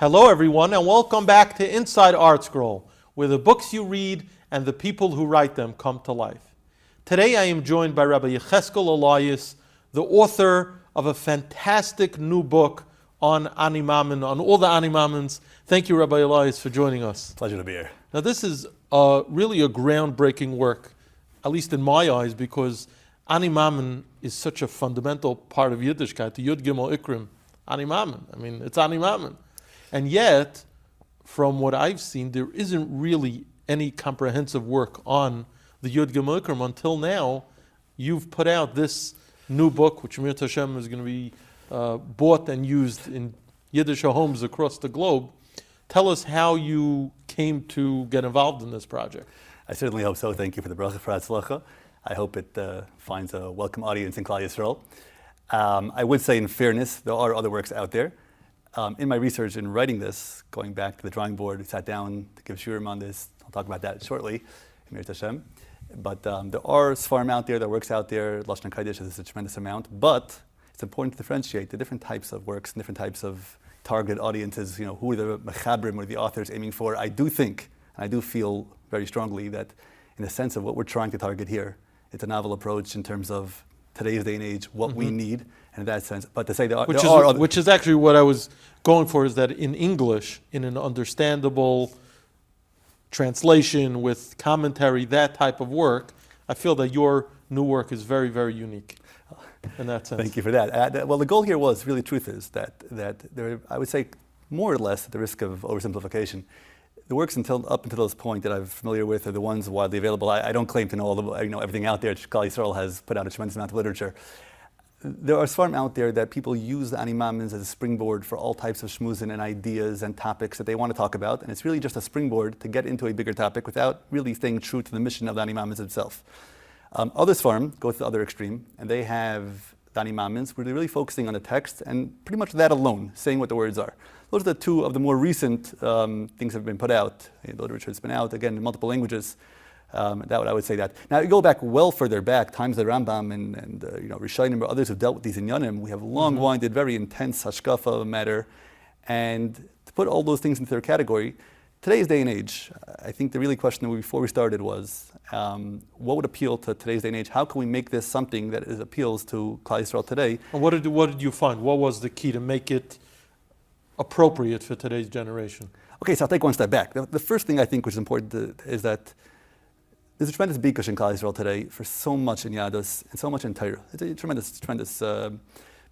Hello everyone and welcome back to Inside ArtScroll, where the books you read and the people who write them come to life. Today I am joined by Rabbi Yechezkel Elias, the author of a fantastic new book on Ani Maamin, on all the Ani Maamins. Thank you, Rabbi Elias, for joining us. Pleasure to be here. Now this is really a groundbreaking work, at least in my eyes, because Ani Maamin is such a fundamental part of Yiddishkeit, the Yud Gimel Ikkarim, Ani Maamin. I mean, it's Ani Maamin. And yet, from what I've seen, there isn't really any comprehensive work on the Yud Gimel Ikkarim until now. You've put out this new book, which Mir Tashem is going to be bought and used in Yiddish homes across the globe. Tell us how you came to get involved in this project. I certainly hope so. Thank you for the bracha for Hatzlacha. I hope it finds a welcome audience in Klal Yisrael. I would say, in fairness, there are other works out there. In my research in writing this, going back to the drawing board, we sat down to give shiurim on this. I'll talk about that shortly, Mir Tashem. But there are svarim out there, there are works out there. Lashon Kodesh is a tremendous amount. But it's important to differentiate the different types of works and different types of targeted audiences. You know, who are the mechabrim or the authors aiming for? I do think, and I do feel very strongly that, in the sense of what we're trying to target here, it's a novel approach in terms of today's day and age, what we need, and in that sense. But to say which is actually what I was going for, is that in English, in an understandable translation with commentary, that type of work, I feel that your new work is very, very unique in that sense. Thank you for that. Well, the goal here was, really, truth is that there, I would say, more or less, at the risk of oversimplification, the works up until this point that I'm familiar with are the ones widely available. I don't claim to know everything out there. Klal Yisrael has put out a tremendous amount of literature. There are svarim out there that people use the Ani Maamins as a springboard for all types of shmuzin and ideas and topics that they want to talk about, and it's really just a springboard to get into a bigger topic without really staying true to the mission of the Ani Maamins itself. Other svarim go to the other extreme, and they have the Ani Maamins where they're really focusing on the text and pretty much that alone, saying what the words are. Those are the two of the more recent things that have been put out. The literature has been out, again, in multiple languages. I would say that. Now, you go back well further back, times of the Rambam and Rishonim or others who've dealt with these inyanim. We have long-winded, very intense hashkafa matter. And to put all those things into their category, today's day and age, I think the really question before we started was, what would appeal to today's day and age? How can we make this something that appeals to Klal Yisrael today? And what did you find? What was the key to make it appropriate for today's generation? Okay, so I'll take one step back. The first thing I think which is important is that there's a tremendous bikush in Klal Yisrael today for so much in Yadus and so much in Torah. It's a tremendous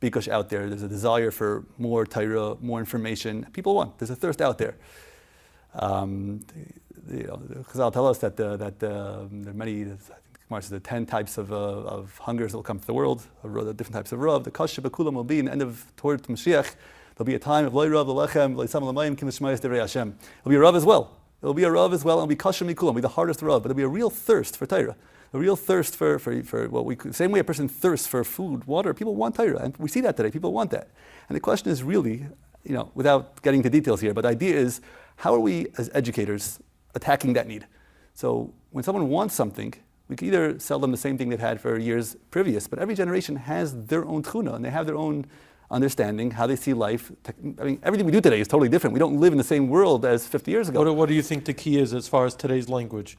bikush out there. There's a desire for more Torah, more information. People want. There's a thirst out there. Chazal tell us that there are many. I think Gemara says the 10 types of hungers that will come to the world. The different types of rav. The kasha b'kulam will be in the end of toward Mashiach. There'll be a time of loy rav l'lechem l'isam l'mayim kim l'shmayis divrei Hashem. There'll be a rav as well. It'll be a rav as well, and it'll be kasher mikulam, it'll be the hardest rav, but there'll be a real thirst for Torah, a real thirst for what we could, same way a person thirsts for food, water, people want Torah, and we see that today, people want that. And the question is really, without getting into details here, but the idea is, how are we as educators attacking that need? So when someone wants something, we can either sell them the same thing they've had for years previous, but every generation has their own tchuna, and they have their own understanding, how they see life. I mean, everything we do today is totally different. We don't live in the same world as 50 years ago. What do you think the key is as far as today's language?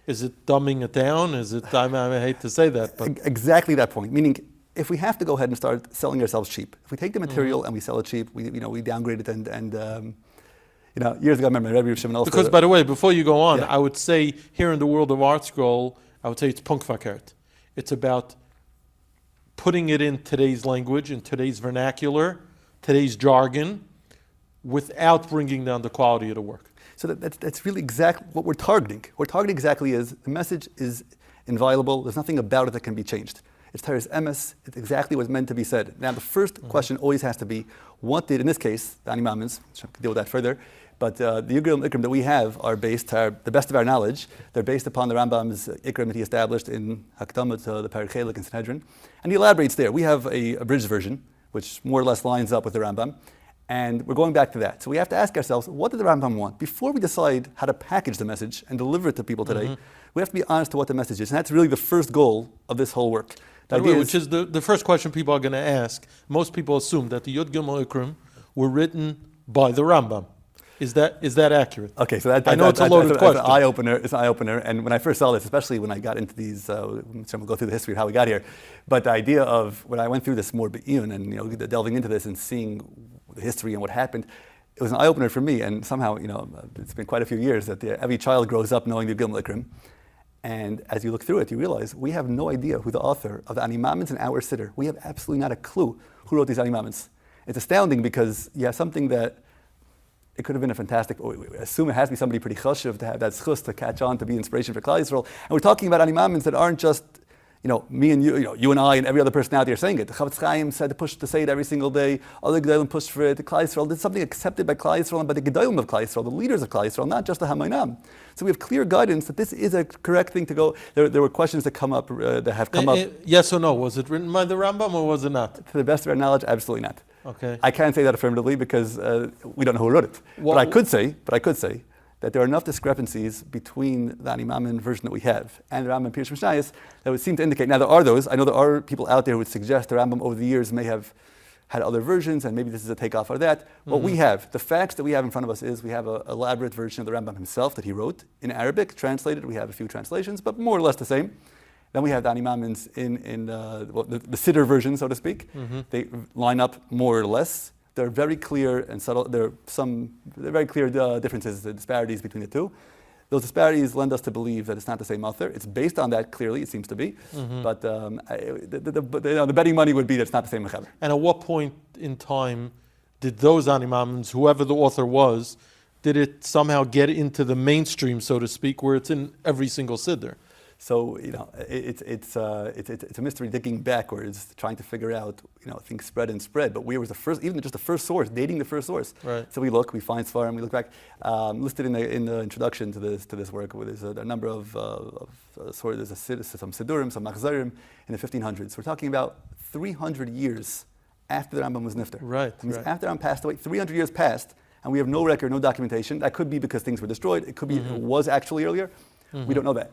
Is it dumbing it down? Is it, I hate to say that, but... Exactly that point. Meaning, if we have to go ahead and start selling ourselves cheap, if we take the material and we sell it cheap, we downgrade it and years ago, I remember Rabbi Shimon also... Because, by the way, before you go on, I would say, here in the world of ArtScroll, I would say it's punkverkehrt. It's about putting it in today's language, in today's vernacular, today's jargon, without bringing down the quality of the work. So that's really exactly what we're targeting. What we're targeting exactly is, the message is inviolable, there's nothing about it that can be changed. It's Torah's emes, it's exactly what's meant to be said. Now the first question always has to be, what did, in this case, the Ani Maamins, which I can deal with that further, but the Ikkarim that we have are based, to the best of our knowledge, they're based upon the Rambam's Ikkarim that he established in Hakdama to the Perek Chelik in Sanhedrin. And he elaborates there. We have a abridged version, which more or less lines up with the Rambam. And we're going back to that. So we have to ask ourselves, what did the Rambam want? Before we decide how to package the message and deliver it to people today, we have to be honest to what the message is. And that's really the first goal of this whole work. Which is the first question people are going to ask. Most people assume that the Yud Gimel Ikkarim were written by the Rambam. Is that accurate? Okay, so I know it's a loaded question. It's an eye-opener. It's an eye-opener. And when I first saw this, especially when I got into these, so we'll go through the history of how we got here. But the idea of when I went through this more be'iyun and delving into this and seeing the history and what happened, it was an eye-opener for me. And somehow, it's been quite a few years that every child grows up knowing the Gimel Ikkarim. And as you look through it, you realize we have no idea who the author of the Ani Maamins in our siddur. We have absolutely not a clue who wrote these Ani Maamins. It's astounding because you have something that it could have been a fantastic, we assume it has to be somebody pretty chashuv to have that schus to catch on, to be inspiration for Klal Yisrael. And we're talking about Ani Maamins that aren't just, me and you, you and I and every other person out there saying it. The Chavetz Chaim said to say it every single day. Other Gedolim pushed for it. The Klal Yisrael did something accepted by Klal Yisrael and by the Gedolim of Klal Yisrael, the leaders of Klal Yisrael, not just the Hamaynam. So we have clear guidance that this is a correct thing to go. There were questions that come up, that have come up. Yes or no? Was it written by the Rambam or was it not? To the best of our knowledge, absolutely not. Okay. I can't say that affirmatively because we don't know who wrote it. But I could say that there are enough discrepancies between the Ani Maamin version that we have and the Rambam Pirush Mishnayos that would seem to indicate. Now there are those. I know there are people out there who would suggest the Rambam over the years may have had other versions, and maybe this is a takeoff of that. What we have, the facts that we have in front of us is we have an elaborate version of the Rambam himself that he wrote in Arabic, translated. We have a few translations, but more or less the same. Then we have the Ani Maamins in the siddur version, so to speak. They line up more or less. There are very clear and subtle. There are very clear differences, the disparities between the two. Those disparities lend us to believe that it's not the same author. It's based on that clearly, it seems to be. But the betting money would be that it's not the same mechaber. And at what point in time did those Ani Maamins, whoever the author was, did it somehow get into the mainstream, so to speak, where it's in every single siddur? So it's a mystery digging backwards, trying to figure out things spread and spread. But where was the first, even just the first source, dating the first source? Right. So we find Svarim, we look back. Listed in the introduction to this work, where there's a number of sources. There's some siddurim, some machzarim in the 1500s. We're talking about 300 years after the Rambam was nifter. Right. That means after the Rambam passed away, 300 years passed, and we have no record, no documentation. That could be because things were destroyed. It could be it was actually earlier. We don't know that.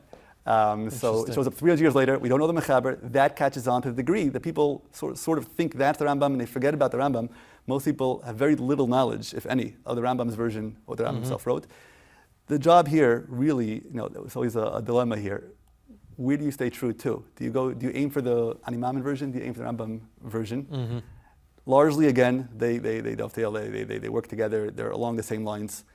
So it shows up 300 years later. We don't know the mechaber. That catches on to the degree that people sort of think that's the Rambam and they forget about the Rambam. Most people have very little knowledge, if any, of the Rambam's version, what the Rambam himself wrote. The job here really, it's always a dilemma here. Where do you stay true to? Do you aim for the Ani Maamin version? Do you aim for the Rambam version? Largely, again, they dovetail. They work together. They're along the same lines.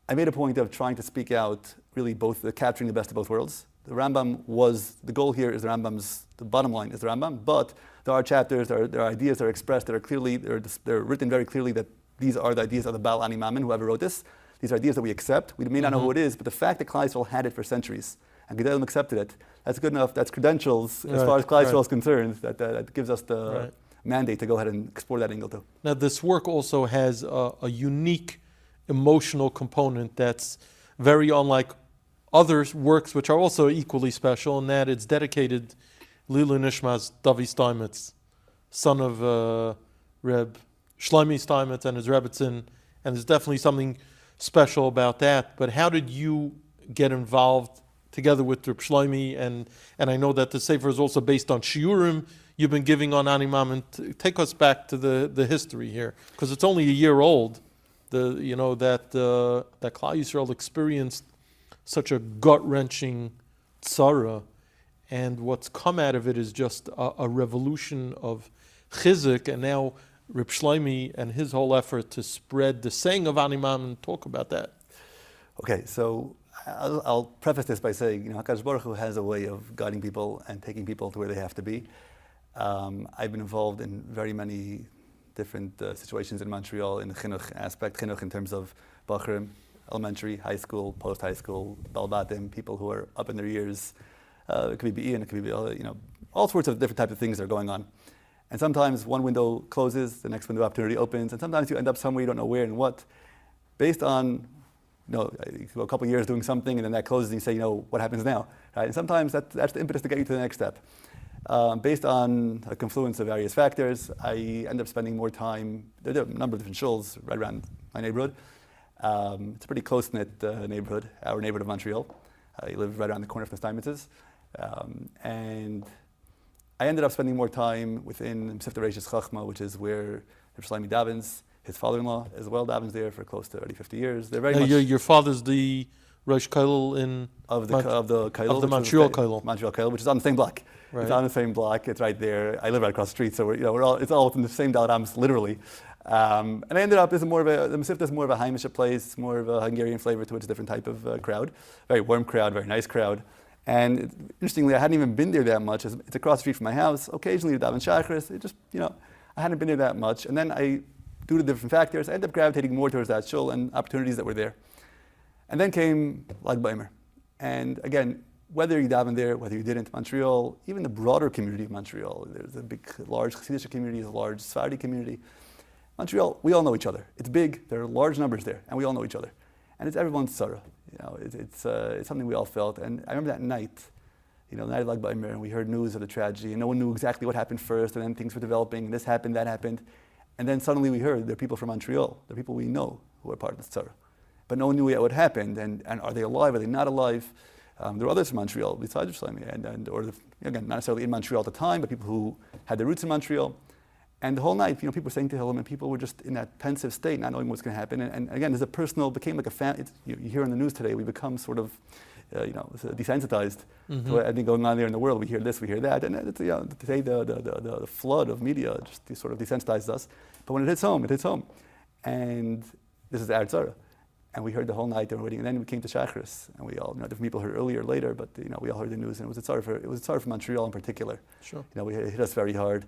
I made a point of trying to speak out really capturing the best of both worlds. The goal here is the bottom line is the Rambam, but there are chapters, there are ideas that are expressed that are clearly, they're written very clearly that these are the ideas of the Baal Ani Maamin, whoever wrote this. These are ideas that we accept. We may not know who it is, but the fact that Klal Yisrael had it for centuries and Gedolim accepted it, that's good enough, that's credentials as far as Klal Yisrael is concerned, that gives us the mandate to go ahead and explore that angle too. Now this work also has a unique emotional component that's very unlike other works which are also equally special, in that it's dedicated Lilu Nishmas Davi Steinmetz, son of Reb Shlomi Steinmetz and his Rebbetzin, and there's definitely something special about that. But how did you get involved together with Reb Shlomi? And I know that the Sefer is also based on shiurim you've been giving on Ani Maamin. Take us back to the history here, because it's only a year old. That Klal Yisrael experienced such a gut-wrenching tzara, and what's come out of it is just a revolution of chizuk, and now Reb Shlomi and his whole effort to spread the saying of Ani Maamin. Talk about that. Okay, so I'll preface this by saying, HaKadosh Baruch Hu has a way of guiding people and taking people to where they have to be. I've been involved in very many different situations in Montreal in the chinuch aspect, chinuch in terms of Bachrim, elementary, high school, post-high school, Balbatim, people who are up in their years. It could be Ian, it could be, all sorts of different types of things that are going on. And sometimes one window closes, the next window of opportunity opens, and sometimes you end up somewhere you don't know where and what, based on, you go a couple of years doing something, and then that closes, and you say, what happens now? Right? And sometimes that's the impetus to get you to the next step. Based on a confluence of various factors, I end up spending more time. There are a number of different shuls right around my neighborhood. It's a pretty close-knit neighborhood, our neighborhood of Montreal. I live right around the corner from the Steinmetzes. And I ended up spending more time within Sifter Reishis Chachma, which is where Reb Shlomi davens. His father-in-law as well davens there for close to already 50 years. They're very Now, much your father's the Rosh Kollel in of the Kollel, of the Montreal Kollel. Montreal Kollel, which is on the same block. Right. It's on the same block. It's right there. I live right across the street, so it's all within the same Dalet Amos, literally. And I ended up, the Mesivta is more of a Haimisha place, more of a Hungarian flavor to it. It's a different type of crowd. Very warm crowd, very nice crowd. And interestingly, I hadn't even been there that much. It's across the street from my house. Occasionally, daven Shachris. It just, I hadn't been there that much. And then due to different factors, I ended up gravitating more towards that shul and opportunities that were there. And then came Lag BaOmer. And again, whether you daven there, whether you didn't, Montreal, even the broader community of Montreal, there's a big, large Hasidic community, a large Sephardi community. Montreal, we all know each other. It's big, there are large numbers there, and we all know each other. And it's everyone's tzara. It's something we all felt. And I remember that night, the night of Lag BaOmer, and we heard news of the tragedy, and no one knew exactly what happened first, and then things were developing, and this happened, that happened. And then suddenly we heard there are people from Montreal, there are people we know who are part of this tzara. But no one knew yet what happened, and are they alive, are they not alive? There were others from Montreal besides Yerushalayim, again, not necessarily in Montreal at the time, but people who had their roots in Montreal. And the whole night, people were saying Tehillim, and people were just in that pensive state, not knowing what's going to happen. And again, there's a personal, became like a family. You hear in the news today, we become sort of, desensitized to anything going on there in the world. We hear this, we hear that, and today the flood of media just sort of desensitizes us. But when it hits home, it hits home. And this is Eretz Tzara. And we heard the whole night they were waiting, and then we came to Shachris, and we all, different people heard earlier, later, but we all heard the news, and it was a tzara for Montreal in particular. Sure. It hit us very hard.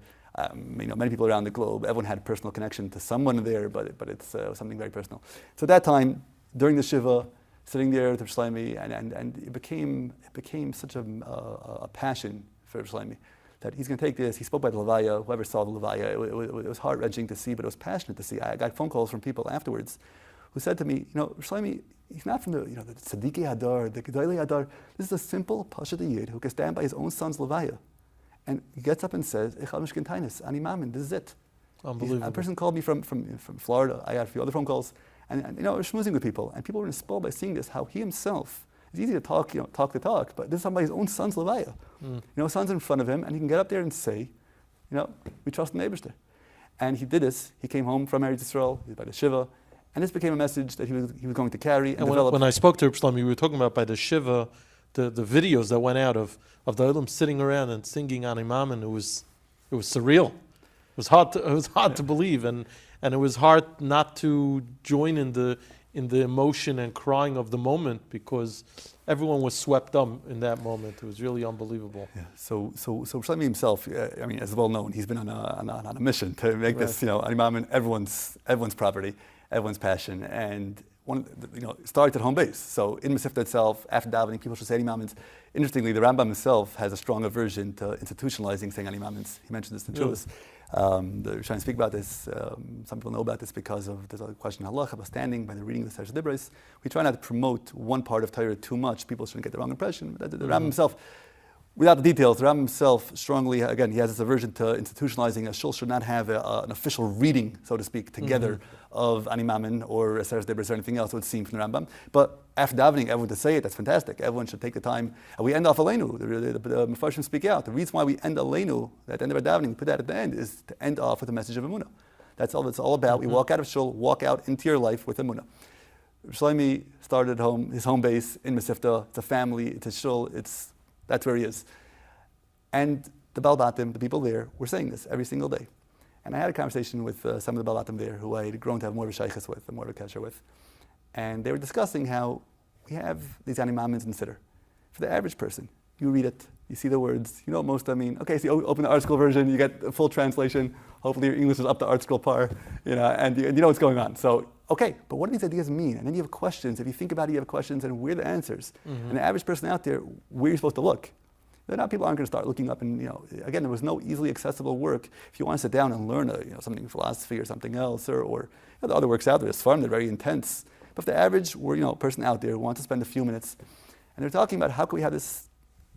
Many people around the globe, everyone had a personal connection to someone there, but it's something very personal. So at that time, during the Shiva, sitting there with Yerushalayim, and it became such a passion for Yerushalayim that he's going to take this. He spoke by the Levaya. Whoever saw the Levaya, it was heart-wrenching to see, but it was passionate to see. I got phone calls from people afterwards who said to me, Yerushalayim, he's not from the Tzadikei Hadar, the Gedolei Hadar. This is a simple Pashat Yid who can stand by his own son's Levaya. And he gets up and says, Ani Maamin, this is it. Unbelievable. A person called me from Florida. I got a few other phone calls. And we're schmoozing with people. And people were inspired by seeing this, how he himself, it's easy to talk the talk, but this is somebody's own son's Levaya. Son's in front of him, and he can get up there and say, we trust the Eibishter. And he did this. He came home from Eretz Yisrael, he was by the Shiva, and this became a message that he was going to carry and develop. When I spoke to Shlomi, we were talking about by the Shiva, the videos that went out of the Olam sitting around and singing Ani Maamin. It was surreal. It was hard to believe, and it was hard not to join in the emotion and crying of the moment, because everyone was swept up in that moment. It was really unbelievable. Yeah. So Shlomi himself, as well known, he's been on a mission to make this, Ani Maamin, everyone's property, everyone's passion, and starts at home base. So in Mesivta itself, after davening, people should say Ani Maamins. Interestingly, the Rambam himself has a strong aversion to institutionalizing saying Ani Maamins. He mentioned this in Truas. We're trying to speak about this. Some people know about this because there's a question of halacha about standing by the reading of the Sefer Dibros. We try not to promote one part of Torah too much. People shouldn't get the wrong impression. The Rambam himself, without the details, the Rambam himself strongly, again, he has this aversion to institutionalizing. A shul should not have an official reading, so to speak, together of Ani Maamin or Sefer Dibros or anything else, it would seem from the Rambam. But after davening, everyone to say it, that's fantastic. Everyone should take the time. And we end off Aleinu. The Mefarshim speak out. The reason why we end Aleinu, at the end of our davening, we put that at the end, is to end off with a message of Emunah. That's all it's all about. We walk out of shul, walk out into your life with Emunah. Shlomi started at home, his home base in Mesivta. It's a family, it's a shul, that's where he is. And the Baal Batim, the people there, were saying this every single day. And I had a conversation with some of the Baal Batim there who I had grown to have more of a shaykhus with, more of a kesher with. And they were discussing how we have these Ani Maamins in Siddur. For the average person, you read it, you see the words, you know what most mean. Okay, so you open the ArtScroll version, you get a full translation. Hopefully your English is up to ArtScroll par, and you know what's going on. So, okay, but what do these ideas mean? And then you have questions. If you think about it, you have questions, and where are the answers? And the average person out there, where are you supposed to look? People aren't going to start looking up, and again, there was no easily accessible work. If you want to sit down and learn something in philosophy or something else, or the other works out there, it's fun, they're very intense. But if the average person out there who wants to spend a few minutes, and they're talking about how can we have this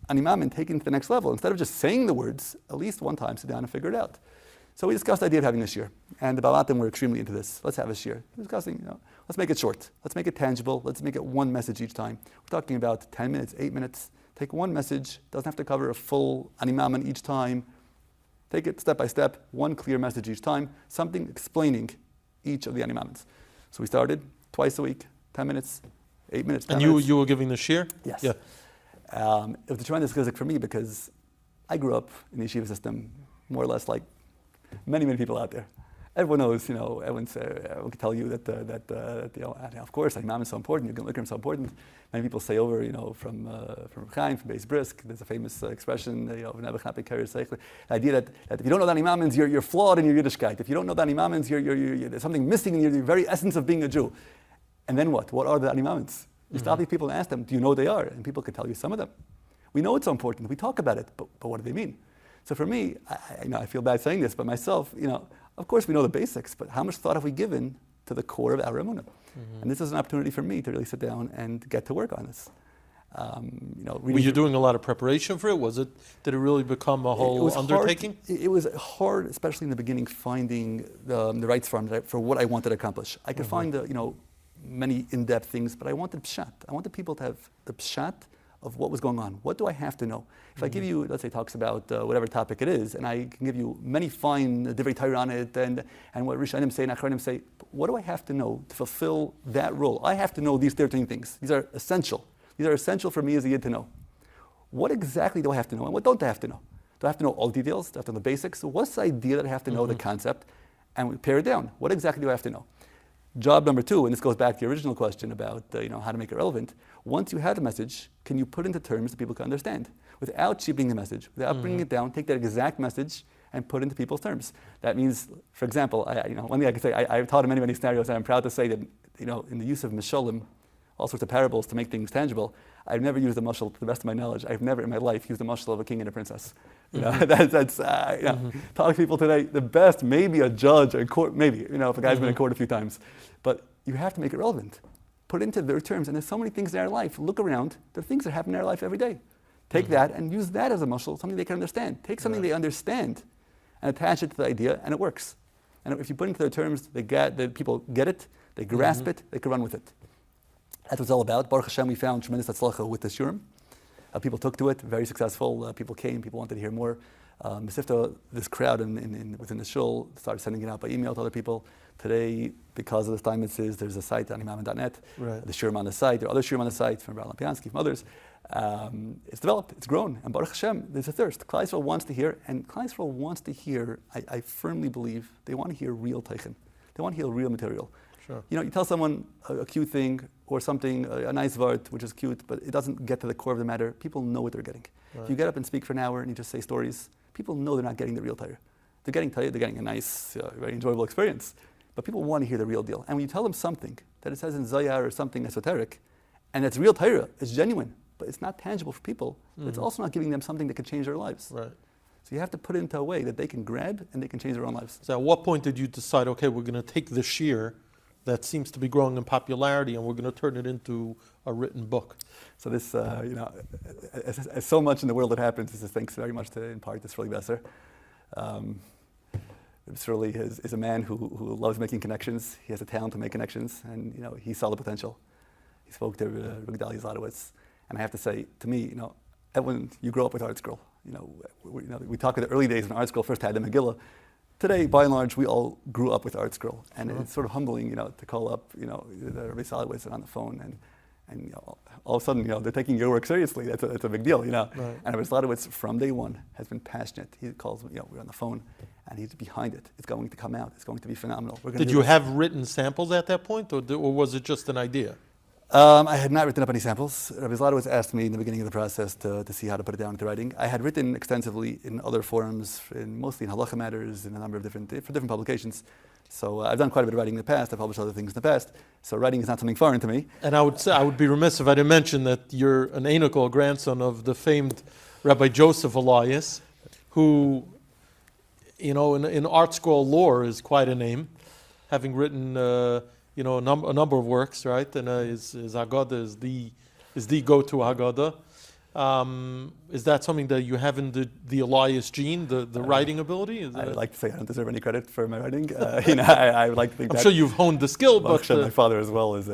Ani Maamin taken to the next level, instead of just saying the words, at least one time sit down and figure it out. So we discussed the idea of having a shir, and the Baal Batim were extremely into this. Let's have a shir. We're discussing, let's make it short. Let's make it tangible. Let's make it one message each time. We're talking about 10 minutes, 8 minutes. Take one message, doesn't have to cover a full Ani Maamin each time. Take it step by step, one clear message each time, something explaining each of the Ani Maamins. So we started twice a week, 10 minutes, 8 minutes, 10 and minutes. you were giving the shir? Yes. Yeah. It was a tremendous chizik for me because I grew up in the yeshiva system more or less like many, many people out there. Everyone knows, everyone can tell you that of course, Ani Maamin is so important, Ikkarim is so important. Many people say over, from Chaim, from Beis Brisk, there's a famous expression, the idea that if you don't know the Ani Maamins, you're flawed in your Yiddishkeit. If you don't know the Ani Maamins, there's something missing in your very essence of being a Jew. And then what? What are the Ani Maamins? You stop these people and ask them, do you know what they are? And people could tell you some of them. We know it's so important. We talk about it, but what do they mean? So for me, I feel bad saying this, but myself, of course we know the basics, but how much thought have we given to the core of our emunah? And this is an opportunity for me to really sit down and get to work on this. Were you doing a lot of preparation for it? Did it really become a whole undertaking? It was hard, especially in the beginning, finding the right form for what I wanted to accomplish. I could find many in-depth things, but I wanted pshat. I wanted people to have the pshat of what was going on. What do I have to know? If I give you, let's say, talks about whatever topic it is, and I can give you many fine divrei Torah on it, and what Rishonim say and Achronim say, what do I have to know to fulfill that role? I have to know these 13 things. These are essential. These are essential for me as a yid to know. What exactly do I have to know, and what don't I have to know? Do I have to know all the details? Do I have to know the basics? So what's the idea that I have to know, the concept? And we pare it down. What exactly do I have to know? Job number 2, and this goes back to your original question about how to make it relevant. Once you have the message, can you put it into terms that people can understand? Without cheapening the message, without bringing it down, take that exact message and put it into people's terms. That means, for example, one thing I can say, I've taught in many, many scenarios, and I'm proud to say that in the use of mishalim, all sorts of parables to make things tangible, I've never used a mashal, to the best of my knowledge, I've never in my life used a mashal of a king and a princess. Talking to people today, the best, maybe a judge, a court, maybe, if a guy's been in court a few times. But you have to make it relevant. Put it into their terms. And there's so many things in our life. Look around. There are things that happen in our life every day. Take that and use that as a mashal, something they can understand. Take something they understand and attach it to the idea, and it works. And if you put it into their terms, the people get it, they grasp it, they can run with it. That's what it's all about. Baruch Hashem, we found tremendous tzlacha with the shiurim. People took to it, very successful. People came, people wanted to hear more. Mesifta, this crowd within the shul started sending it out by email to other people. Today, because of the time there's a site, animaamin.net. Right. The shiurim on the site. There are other shiurim on the site from Rabbi Lapiansky, from others. It's developed, it's grown, and Baruch Hashem, there's a thirst. Klal Yisrael wants to hear, and Klal Yisrael wants to hear, I firmly believe, they want to hear real teichen. They want to hear real material. Sure. You tell someone a cute thing or something, a nice vart, which is cute, but it doesn't get to the core of the matter. People know what they're getting. Right. If you get up and speak for an hour and you just say stories, people know they're not getting the real Torah. They're getting a nice, very enjoyable experience. But people want to hear the real deal. And when you tell them something that it says in Zayar or something esoteric, and it's real Torah, it's genuine, but it's not tangible for people, but it's also not giving them something that can change their lives. Right. So you have to put it into a way that they can grab and they can change their own lives. So at what point did you decide, okay, we're going to take the shir that seems to be growing in popularity and we're going to turn it into a written book? So this, as so much in the world that happens, this is thanks very much to, in part, this Rabbi Besser. Rabbi is a man who loves making connections. He has a talent to make connections, and he saw the potential. He spoke to Rabbi Elias, and I have to say, to me, everyone, you grow up with ArtScroll. We talk in the early days when ArtScroll first had the Megillah. Today, by and large, we all grew up with ArtScroll, and it's sort of humbling, to call up, the Rabbi Elias on the phone, and all of a sudden, they're taking your work seriously. That's a big deal, Right. And Rabbi Elias, from day one, has been passionate. He calls, we're on the phone, and he's behind it. It's going to come out. It's going to be phenomenal. Did you have written samples at that point, or was it just an idea? I had not written up any samples. Rabbi Elias asked me in the beginning of the process to see how to put it down into writing. I had written extensively in other forums, mostly in halacha matters, in a number of different publications. So I've done quite a bit of writing in the past. I've published other things in the past. So writing is not something foreign to me. And I would be remiss if I didn't mention that you're an Enoch, grandson of the famed Rabbi Joseph Elias, who, in ArtScroll lore is quite a name, having written a number of works, right? And his Haggadah is the go-to Haggadah. Is that something that you have in the Elias gene, the writing ability? I would like to say I don't deserve any credit for my writing. I would like to think I'm sure you've honed the skill, but my father as well is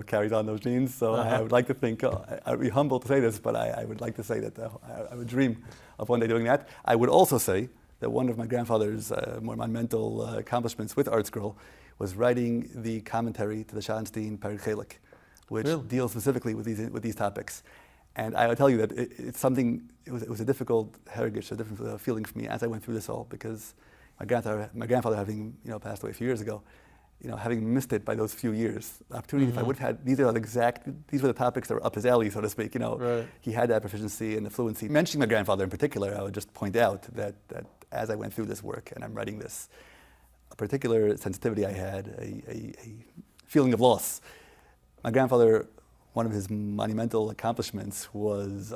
carries on those genes. So I would like to think I would be humble to say this, but I would like to say that I would dream of one day doing that. I would also say that one of my grandfather's more monumental accomplishments with ArtScroll was writing the commentary to the Shahnstein Perek Chelik, which deals specifically with these topics. And I would tell you that it's something. It was a difficult heritage, a different feeling for me as I went through this all, because my grandfather having passed away a few years ago, having missed it by those few years, the opportunity. If I would have had, these were the topics that were up his alley, so to speak. He had that proficiency and the fluency. Mentioning my grandfather in particular, I would just point out that as I went through this work and I'm writing this, a particular sensitivity I had, a feeling of loss. My grandfather, one of his monumental accomplishments was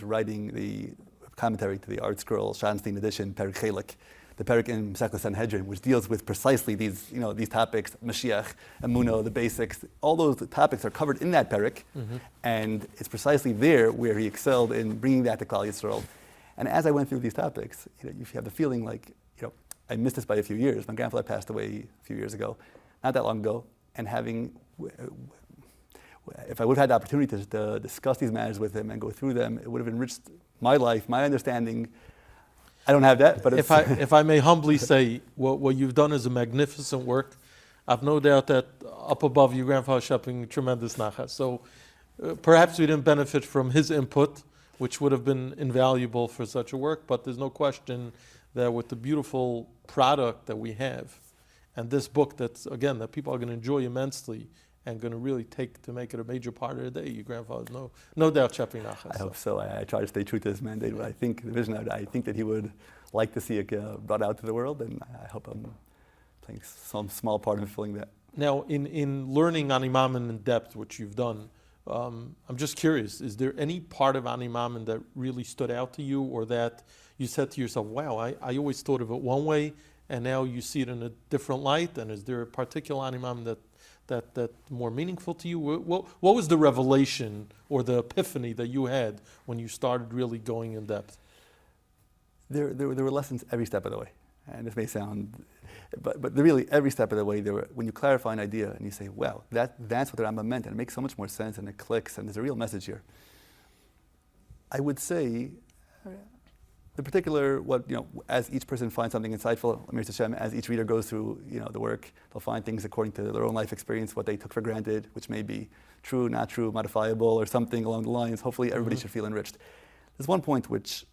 writing the commentary to the ArtScroll Shahnstein edition, Perek Chelik, the Perek in Masechtas Sanhedrin, which deals with precisely these topics, Mashiach, Emunah, the basics. All those topics are covered in that Perek, and it's precisely there where he excelled in bringing that to Klal Yisrael. And as I went through these topics, you have the feeling like, I missed this by a few years. My grandfather passed away a few years ago, not that long ago, and if I would have had the opportunity to discuss these matters with him and go through them, it would have enriched my life, my understanding. I don't have that, but if I may humbly say, what you've done is a magnificent work. I've no doubt that up above your grandfather shopping tremendous nachas. So perhaps we didn't benefit from his input, which would have been invaluable for such a work, but there's no question that with the beautiful product that we have, and this book that people are going to enjoy immensely, and going to really take to make it a major part of the day. Your grandfather's no doubt shopping nachas. I hope so. I try to stay true to his mandate. But I think the vision, I think that he would like to see it brought out to the world, and I hope I'm playing some small part in fulfilling that. Now, in learning Ani Maamin in depth, which you've done, I'm just curious, is there any part of Ani Maamin that really stood out to you, or that you said to yourself, wow, I always thought of it one way, and now you see it in a different light? And is there a particular Ani Maamin that more meaningful to you? What was the revelation or the epiphany that you had when you started really going in depth? There were lessons every step of the way. And this may sound, but really every step of the way, when you clarify an idea and you say, wow, that's what the Rambam meant, and it makes so much more sense and it clicks and there's a real message here. I would say, the particular, as each person finds something insightful, Amir Hashem, as each reader goes through, the work, they'll find things according to their own life experience, what they took for granted, which may be true, not true, modifiable, or something along the lines. Hopefully, everybody should feel enriched. There's one point which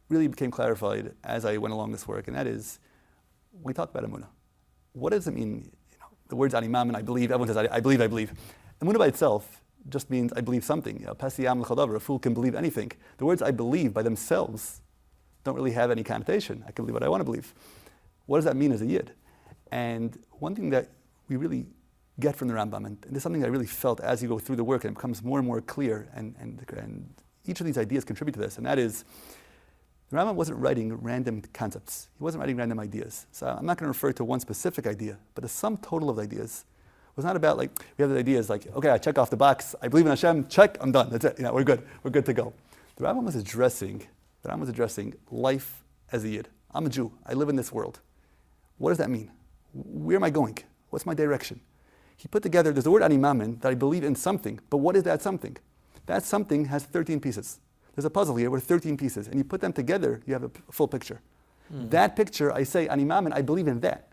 really became clarified as I went along this work, and that is, when we talk about Emunah, what does it mean? The words Ani Maamin, I believe. Everyone says, I believe. Emunah by itself just means I believe something. A fool can believe anything. The words I believe by themselves don't really have any connotation. I can believe what I want to believe. What does that mean as a Yid? And one thing that we really get from the Rambam, and this is something I really felt as you go through the work, and it becomes more and more clear, and each of these ideas contribute to this, and that is, the Rambam wasn't writing random concepts. He wasn't writing random ideas. So I'm not going to refer to one specific idea, but the sum total of ideas. It was not about we have the ideas okay, I check off the box, I believe in Hashem, check, I'm done, that's it, we're good to go. The Rambam was addressing life as a Yid. I'm a Jew, I live in this world. What does that mean? Where am I going? What's my direction? He put together, there's the word Ani Maamin, that I believe in something, but what is that something? That something has 13 pieces. There's a puzzle here with 13 pieces, and you put them together, you have a full picture. That picture, I say, Ani Maamin, I believe in that.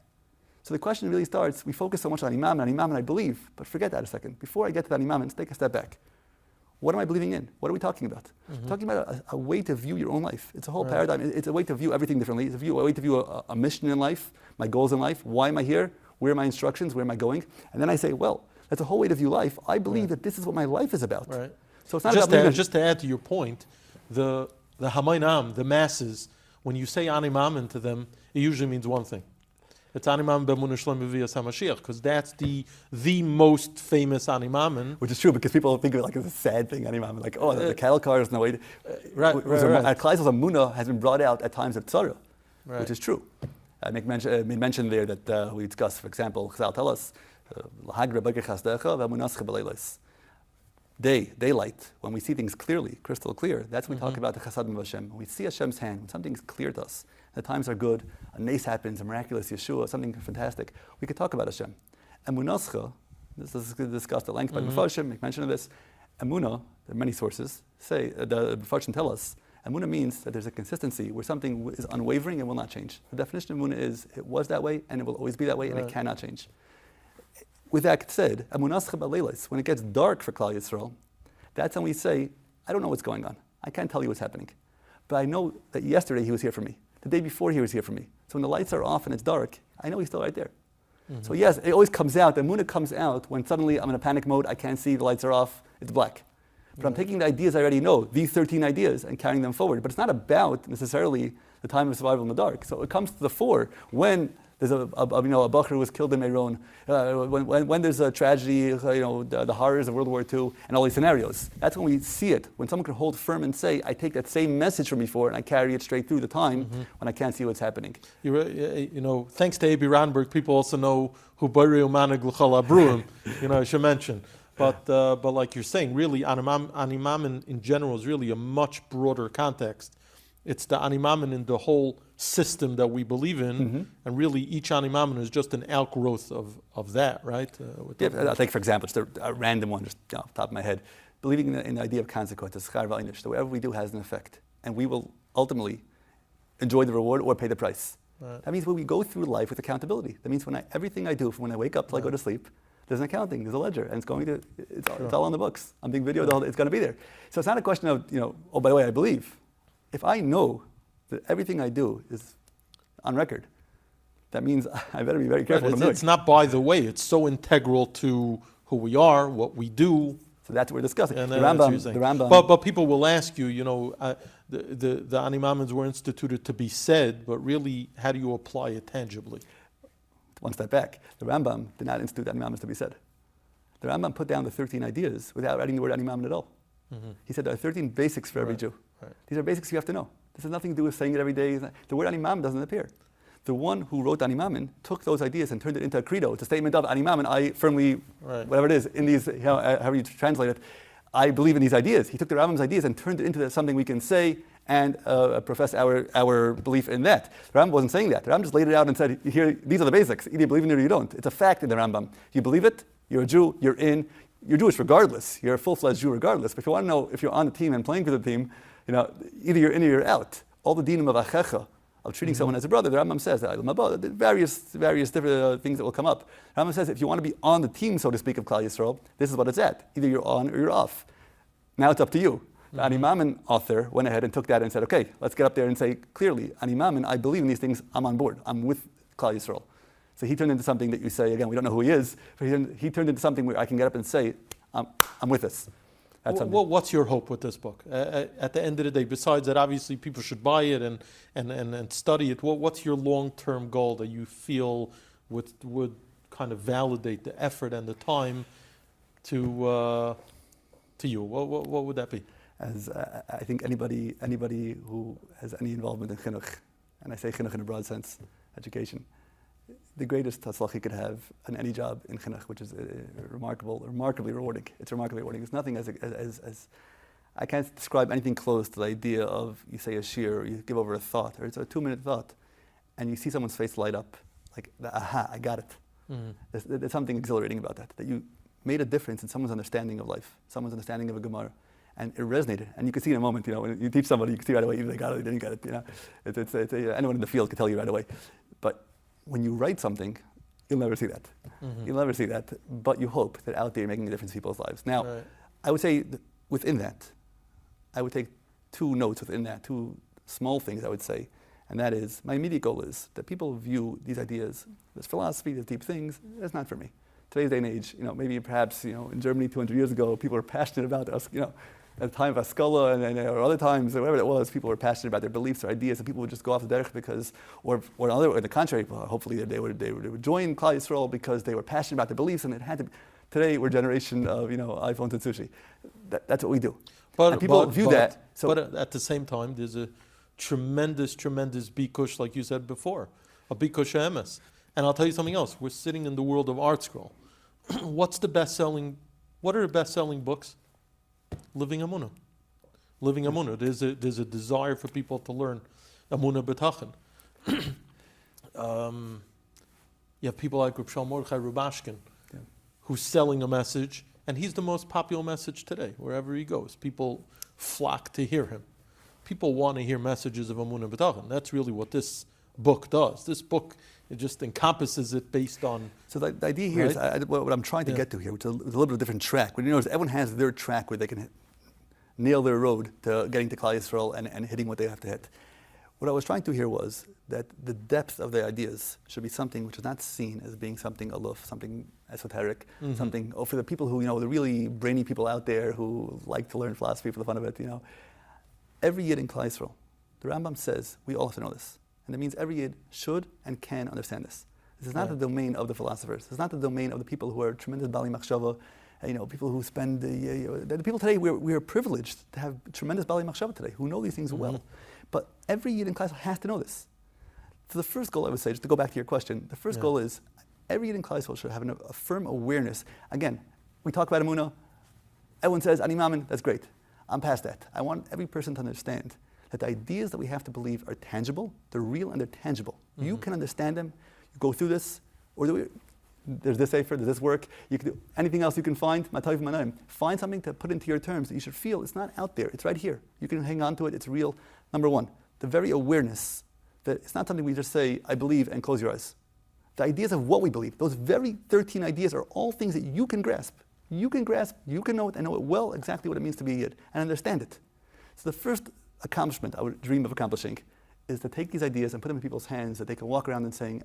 So the question really starts, we focus so much on Ani Maamin, I believe, but forget that a second. Before I get to Ani Maamin, let's take a step back. What am I believing in? What are we talking about? We're talking about a way to view your own life. It's a whole paradigm. It's a way to view everything differently. It's a way to view a mission in life, my goals in life. Why am I here? Where are my instructions? Where am I going? And then I say, well, that's a whole way to view life. I believe that this is what my life is about. Right. So it's not just to add to your point, the Hamayinam, the masses, when you say Ani Maamin to them, it usually means one thing. It's Ani Maamin b'emunah shlema v'yas HaMashiach, because that's the most famous Ani Maamin. Which is true, because people think of it as a sad thing, Ani Maamin, the cattle car is no way. Right. Klal Yisrael's Emunah has been brought out at times of tzara, which is true. I made mention there that we discussed, for example, Chazal tell us, daylight, when we see things clearly, crystal clear, that's when we talk about the chasadim of Hashem. When we see Hashem's hand, when something's clear to us, the times are good, a nace happens, a miraculous Yeshua, something fantastic, we could talk about Hashem. Emunah, this is discussed at length by Mefarshim, make mention of this. Emunah, there are many sources, say, the Mefarshim tell us, Emunah means that there's a consistency where something is unwavering and will not change. The definition of Emunah is it was that way and it will always be that way and it cannot change. With that said, when it gets dark for Klal Yisrael, that's when we say, I don't know what's going on. I can't tell you what's happening. But I know that yesterday he was here for me. The day before he was here for me. So when the lights are off and it's dark, I know he's still right there. So yes, it always comes out. The Emunah comes out when suddenly I'm in a panic mode, I can't see, the lights are off, it's black. But I'm taking the ideas I already know, these 13 ideas, and carrying them forward. But it's not about necessarily the time of survival in the dark. So it comes to the fore when there's a bacher who was killed in Meron, when there's a tragedy, the horrors of World War II, and all these scenarios. That's when we see it. When someone can hold firm and say, I take that same message from before and I carry it straight through the time when I can't see what's happening. Thanks to Abi Ranberg, people also know who Borei Umanig L'chol Abruim, I should mention. But like you're saying, really, Ani Maamin in general is really a much broader context. It's the Ani Maamin in the whole system that we believe in, and really each Ani Maamin is just an outgrowth of that, right? I'll take, for example, just a random one, just off the top of my head. Believing in the idea of consequences, that whatever we do has an effect, and we will ultimately enjoy the reward or pay the price. Right. That means when we go through life with accountability. That means everything I do, from when I wake up till I go to sleep, there's an accounting, there's a ledger, and it's all on the books. I'm being videoed, it's going to be there. So it's not a question of, oh, by the way, I believe. If I know that everything I do is on record, that means I better be very careful what I'm doing. It's not by the way, it's so integral to who we are, what we do. So that's what we're discussing. And the Rambam. But people will ask you, the Ani Maamins were instituted to be said, but really, how do you apply it tangibly? One step back. The Rambam did not institute Ani Maamins to be said. The Rambam put down the 13 ideas without writing the word Ani Maamin at all. He said there are 13 basics for every Jew. Right. These are basics you have to know. This has nothing to do with saying it every day. The word Ani Maamin doesn't appear. The one who wrote Ani Maamin took those ideas and turned it into a credo. It's a statement of Ani Maamin. I firmly, whatever it is, in these, however you translate it, I believe in these ideas. He took the Rambam's ideas and turned it into something we can say and profess our belief in that. The Rambam wasn't saying that. The Rambam just laid it out and said, here, these are the basics. Either you believe in it or you don't. It's a fact in the Rambam. If you believe it, you're a Jew, you're Jewish regardless. You're a full-fledged Jew regardless. But if you want to know if you're on the team and playing for the team, either you're in or you're out. All the dinim of achecha, of treating someone as a brother, the Rambam says, various different things that will come up. The Rambam says if you want to be on the team, so to speak, of Klal Yisrael, this is what it's at. Either you're on or you're off. Now it's up to you. The Ani Maamin author went ahead and took that and said, okay, let's get up there and say clearly, Ani Maamin, I believe in these things, I'm on board. I'm with Klal Yisrael. So he turned into something that you say, again, we don't know who he is, but he turned into something where I can get up and say, I'm with this. What's your hope with this book? At the end of the day, besides that, obviously people should buy it and study it. What's your long-term goal that you feel would kind of validate the effort and the time to you? What would that be? As I think anybody who has any involvement in chinuch, and I say chinuch in a broad sense, education, the greatest tzlach you could have in any job in chinuch, which is remarkably rewarding. It's remarkably rewarding. It's nothing as I can't describe anything close to the idea of you say a shir, or you give over a thought, or it's a 2-minute thought, and you see someone's face light up, like, aha, I got it. There's something exhilarating about that you made a difference in someone's understanding of life, someone's understanding of a Gemara, and it resonated. And you can see in a moment, when you teach somebody, you can see right away, either they got it or they didn't get it. Anyone in the field can tell you right away. But when you write something, you'll never see that. You'll never see that, but you hope that out there you're making a difference in people's lives. Now, I would say within that, I would take 2 notes within that, 2 small things I would say, and that is, my immediate goal is that people view these ideas, this philosophy, these deep things, that's not for me. Today's day and age, maybe perhaps, in Germany 200 years ago, people were passionate about us, at the time of Haskalah or other times, or whatever it was, people were passionate about their beliefs or ideas, and people would just go off the derech because, or the contrary, hopefully they would join Klal Yisrael because they were passionate about their beliefs, and it had to. Today we're a generation of iPhones and sushi. That's what we do. And people view that. So, but at the same time, there's a tremendous bikush, like you said before, a bikush emes. And I'll tell you something else. We're sitting in the world of ArtScroll. What are the best-selling books? Living Emunah. Living Emunah. There's a desire for people to learn Emunah b'tachan. You have people like Reb Shalom Mordechai Rubashkin, who's selling a message, and he's the most popular message today. Wherever he goes, people flock to hear him. people want to hear messages of Emunah B'tachon. That's really what this book does. This book, it just encompasses it based on... So the idea here is, what I'm trying to get to here, which is a little bit of a different track. When you notice, everyone has their track where they can nail their road to getting to Klal Yisrael and hitting what they have to hit. What I was trying to hear was that the depth of the ideas should be something which is not seen as being something aloof, something esoteric, something, for the people who, the really brainy people out there who like to learn philosophy for the fun of it, Every Yid in Klal Yisrael, the Rambam says, we all have to know this. And it means every Yid should and can understand this. This is not the domain of the philosophers. This is not the domain of the people who are tremendous Bali Machshava, people who spend, the people today, we are privileged to have tremendous Bali Machshava today, who know these things well. But every Yid in Klal Yisrael has to know this. So the first goal, I would say, just to go back to your question, the first goal is every Yid in Klal Yisrael should have a firm awareness. Again, we talk about Emunah, everyone says, Ani Maamin, that's great. I'm past that. I want every person to understand that the ideas that we have to believe are tangible, they're real and they're tangible. You can understand them, you go through this, or there's this Sefer, there's this work, you can do anything else you can find, find something to put into your terms that you should feel it's not out there, it's right here. You can hang on to it, it's real. Number one, the very awareness that it's not something we just say, I believe, and close your eyes. The ideas of what we believe, those very 13 ideas are all things that you can grasp. You can know it, and know it well exactly what it means to be a Yid, and understand it. So the first accomplishment I would dream of accomplishing is to take these ideas and put them in people's hands that they can walk around saying,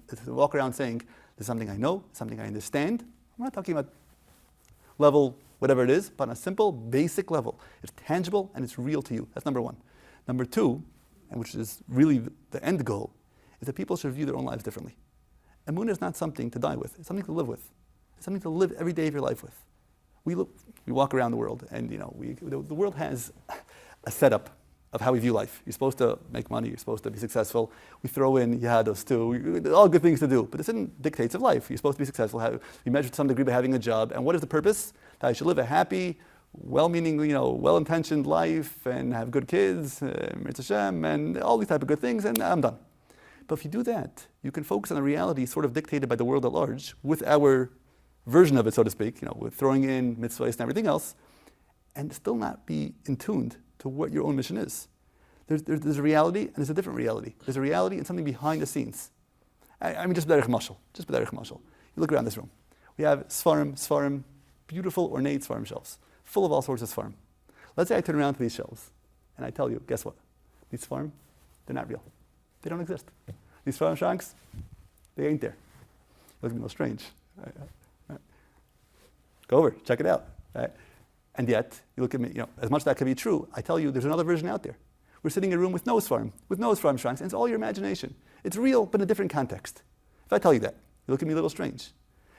there's something I know, something I understand. I'm not talking about level, whatever it is, but on a simple, basic level. It's tangible and it's real to you. That's number one. Number two, and which is really the end goal, is that people should view their own lives differently. Emunah is not something to die with. It's something to live with. It's something to live every day of your life with. We walk around the world, and the world has a setup of how we view life. You're supposed to make money, you're supposed to be successful. We throw in those too, all good things to do, but this isn't dictates of life. You're supposed to be successful. You measure to some degree by having a job, and what is the purpose? That I should live a happy, well-meaning, well-intentioned life, and have good kids, Mirz Hashem, and all these type of good things, and I'm done. But if you do that, you can focus on a reality sort of dictated by the world at large, with our version of it, so to speak, with throwing in mitzvahs and everything else, and still not be in tuned to what your own mission is. There's a reality, and there's a different reality. There's a reality and something behind the scenes. I mean, just b'derech mashal. You look around this room. We have svarim, beautiful, ornate svarim shelves, full of all sorts of svarim. Let's say I turn around to these shelves, and I tell you, guess what? These svarim, they're not real. They don't exist. These svarim shanks, they ain't there. It looks a little strange. Right? Go over, check it out. Right? And yet, you look at me, as much as that could be true, I tell you there's another version out there. We're sitting in a room with no svarim shanks, and it's all your imagination. It's real, but in a different context. If I tell you that, you look at me a little strange.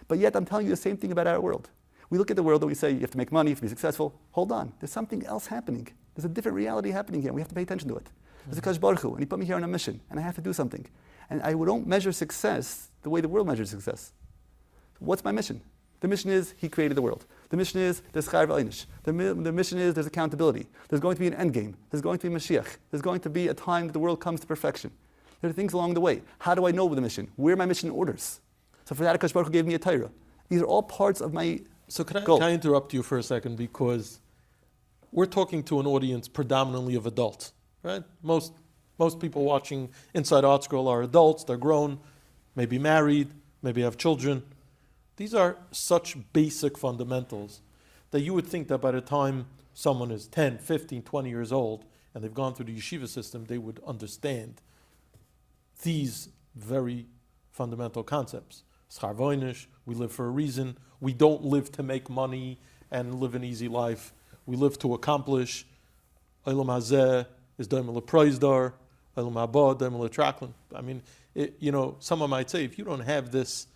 But yet, I'm telling you the same thing about our world. We look at the world and we say, you have to make money, you have to be successful. Hold on, there's something else happening. There's a different reality happening here, and we have to pay attention to it. There's a Kadosh Baruch Hu, and he put me here on a mission, and I have to do something. And I don't measure success the way the world measures success. What's my mission? The mission is he created the world. The mission is there's chayv einish. The mission is there's accountability. There's going to be an end game. There's going to be Mashiach. There's going to be a time that the world comes to perfection. There are things along the way. How do I know the mission? Where are my mission orders? So for that, Akash Baruch Hu gave me a Torah. These are all parts of my goal. Can I interrupt you for a second? Because we're talking to an audience predominantly of adults, right? Most people watching Inside ArtScroll are adults. They're grown, maybe married, maybe have children. These are such basic fundamentals that you would think that by the time someone is 10, 15, 20 years old and they've gone through the yeshiva system, they would understand these very fundamental concepts. Schar v'oinish, we live for a reason. We don't live to make money and live an easy life. We live to accomplish. Olam hazeh is doim le'proizdar, olam haba doim le'traklin. I mean, someone might say, if you don't have this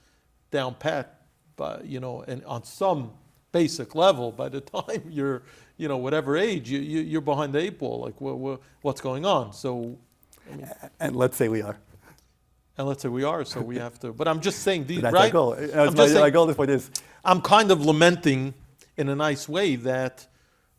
down pat, but and on some basic level, by the time you're, whatever age, you're behind the eight ball. Like, what's going on? So, and let's say we are. So we have to. But I'm just saying, That's right? Our goal. My goal at this point is. I'm kind of lamenting, in a nice way, that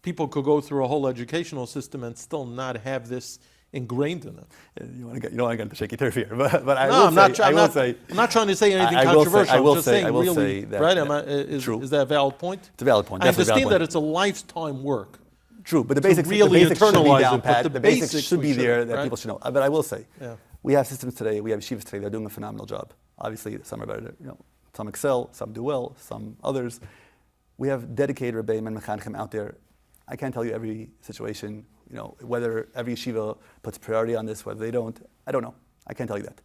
people could go through a whole educational system and still not have this ingrained in them. You don't want to get into shaky turf here, but I'm not trying to say anything controversial. I will just say, saying, I will really, say that, right? Is that a valid point? It's a valid point. I understand that it's a lifetime work. True, but the to basics, really should be internalize down it, but pat. the The basics basics should we be should, there that right? people should know. But I will say, Yeah. we have systems today, we have yeshivas today, they're doing a phenomenal job. Obviously, some are better, some excel, some do well, some others. We have dedicated rebbeim and mechanchim out there. I can't tell you every situation, whether every yeshiva puts priority on this, whether they don't. I don't know. I can't tell you that.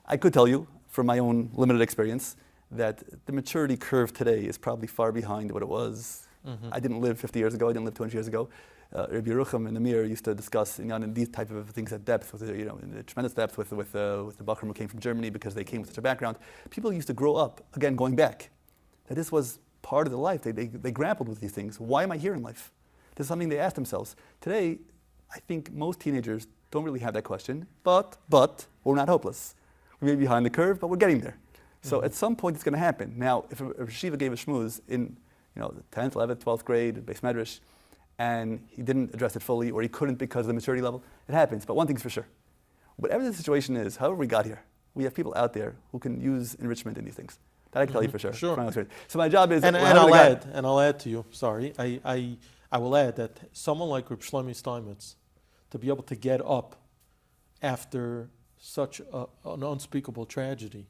I could tell you, from my own limited experience, that the maturity curve today is probably far behind what it was. Mm-hmm. I didn't live 50 years ago. I didn't live 200 years ago. Rabbi Yerucham and Amir used to discuss in these type of things at depth, in tremendous depth with the Bachram who came from Germany because they came with such a background. People used to grow up, again, going back, that this was part of their life. They grappled with these things. Why am I here in life? This is something they asked themselves. Today, I think most teenagers don't really have that question, but we're not hopeless. We may be behind the curve, but we're getting there. So at some point it's going to happen. Now, if a yeshiva gave a shmooze in the 10th, 11th, 12th grade, Beis Medrash, and he didn't address it fully, or he couldn't because of the maturity level, it happens. But one thing's for sure. Whatever the situation is, however we got here, we have people out there who can use enrichment in these things. That I can tell you for sure. Sure. So my job is... And I'll add to you, sorry, I will add that someone like Reb Shlomi Steinmetz, to be able to get up after such an unspeakable tragedy,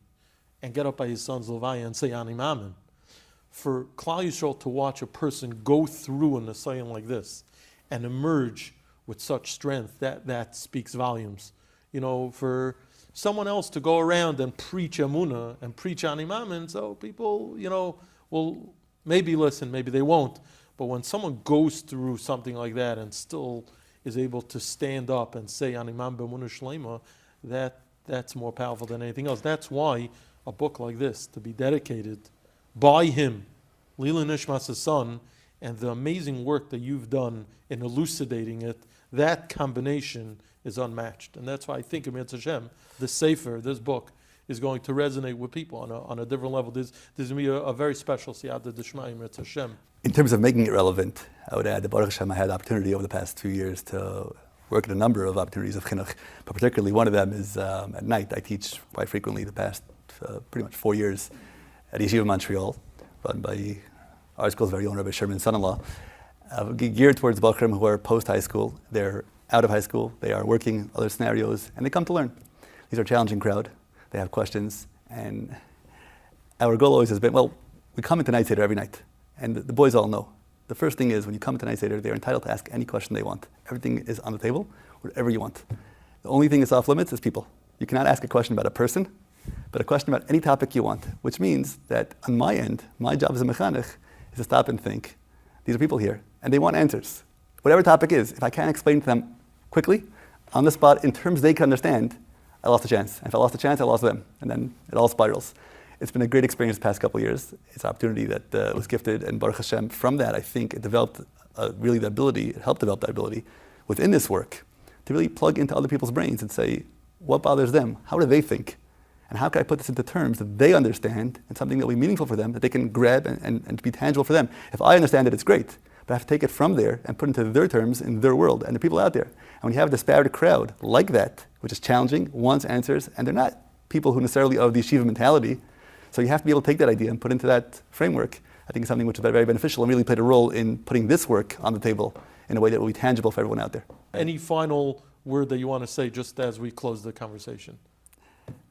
and get up by his son's levaya and say Ani Maamin, for Klal Yisrael to watch a person go through an assignment like this and emerge with such strength, that speaks volumes. For someone else to go around and preach Emunah and preach Ani Maamin, so people, will maybe listen, maybe they won't. But when someone goes through something like that and still is able to stand up and say Ani Maamin b'emunah shlema, that's more powerful than anything else. That's why a book like this, to be dedicated by him, Lila Nishmas' son, and the amazing work that you've done in elucidating it, that combination is unmatched. And that's why I think, Amir Hashem, the Sefer, this book, is going to resonate with people on a different level. There's going to be a very special Siyata D'Shmai, Amir Hashem. In terms of making it relevant, I would add that Baruch Hashem, I had the opportunity over the past 2 years to work at a number of opportunities of chinuch, but particularly one of them is at night. I teach quite frequently the past pretty much 4 years at Yeshiva Montreal, run by ArtScroll's very own Rabbi Sherman's son-in-law, geared towards Bachram who are post-high school. They're out of high school, they are working other scenarios, and they come to learn. These are a challenging crowd. They have questions, and our goal always has been, we come into Night Seder every night, and the boys all know. The first thing is, when you come to Night Seder, they're entitled to ask any question they want. Everything is on the table, whatever you want. The only thing that's off limits is people. You cannot ask a question about a person, but a question about any topic you want, which means that on my end, my job as a mechanech is to stop and think, these are people here, and they want answers. Whatever topic is, if I can't explain to them quickly, on the spot, in terms they can understand, I lost a chance. And if I lost a chance, I lost them. And then it all spirals. It's been a great experience the past couple of years. It's an opportunity that was gifted, and Baruch Hashem, from that, I think it developed really the ability, it helped develop that ability within this work to really plug into other people's brains and say, what bothers them? How do they think? And how can I put this into terms that they understand and something that will be meaningful for them, that they can grab and be tangible for them? If I understand it, it's great. But I have to take it from there and put it into their terms in their world and the people out there. And when you have a disparate crowd like that, which is challenging, wants answers, and they're not people who necessarily are of the yeshiva mentality, so you have to be able to take that idea and put it into that framework. I think it's something which is very, very beneficial and really played a role in putting this work on the table in a way that will be tangible for everyone out there. Any final word that you want to say just as we close the conversation?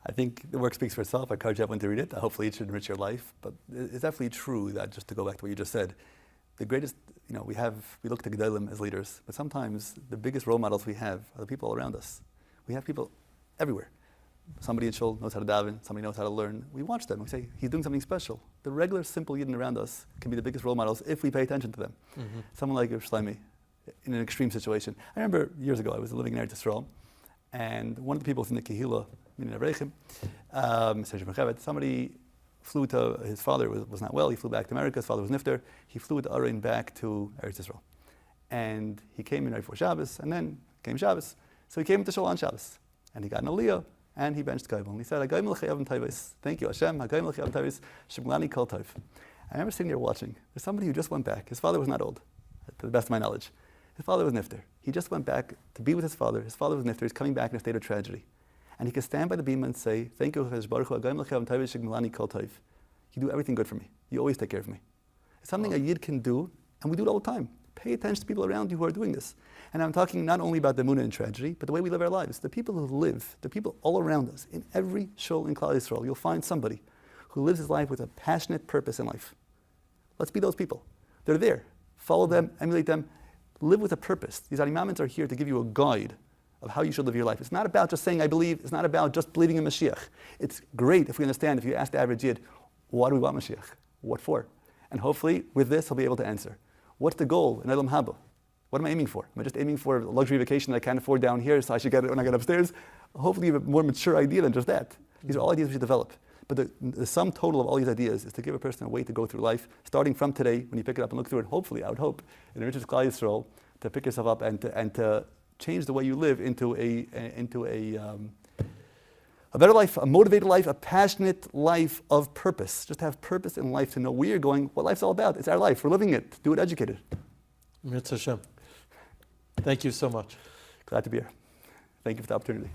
I think the work speaks for itself. I encourage everyone to read it. Hopefully it should enrich your life. But it's definitely true that, just to go back to what you just said, the greatest, we look to Gedolim as leaders, but sometimes the biggest role models we have are the people around us. We have people everywhere. Somebody in Shul knows how to daven, somebody knows how to learn. We watch them, we say, he's doing something special. The regular, simple Yidden around us can be the biggest role models if we pay attention to them. Mm-hmm. Someone like Shlomi, in an extreme situation. I remember years ago, I was living in ArtScroll, and one of the people in the Kehillah, meaning Avrechim, somebody flew to, his father was not well, he flew back to America, his father was nifter, he flew with Arain back to Eretz Yisrael. And he came in right before Shabbos, and then came Shabbos. So he came into Shul on Shabbos, and he got an aliyah, and he benched Kaibel. And he said, thank you, Hashem, Shemlani Kol Tov. I remember sitting there watching. There's somebody who just went back. His father was not old, to the best of my knowledge. His father was nifter. He just went back to be with his father. His father was nifter. He's coming back in a state of tragedy. And he could stand by the bima and say, thank you, Baruch Hu, Kol Tov. You do everything good for me. You always take care of me. It's something a Yid can do, and we do it all the time. Pay attention to people around you who are doing this. And I'm talking not only about the Emunah and tragedy, but the way we live our lives. The people who live, the people all around us, in every shul in Klal Yisrael, you'll find somebody who lives his life with a passionate purpose in life. Let's be those people. They're there. Follow them, emulate them, live with a purpose. These Ani Maamins are here to give you a guide of how you should live your life. It's not about just saying I believe. It's not about just believing in Mashiach. It's great if we understand, if you ask the average Yid, why do we want Mashiach? What for? And hopefully with this he'll be able to answer. What's the goal in Olam Haba? What am I aiming for? Am I just aiming for a luxury vacation that I can't afford down here, so I should get it when I get upstairs? Hopefully you have a more mature idea than just that. These are all ideas we should develop. But the sum total of all these ideas is to give a person a way to go through life, starting from today, when you pick it up and look through it, hopefully, I would hope, in the richest Klal Yisrael, to pick yourself up and to change the way you live into a better life, a motivated life, a passionate life of purpose. Just to have purpose in life, to know where you're going, what life's all about. It's our life. We're living it. Do it educated. Mitzvah Hashem. Thank you so much. Glad to be here. Thank you for the opportunity.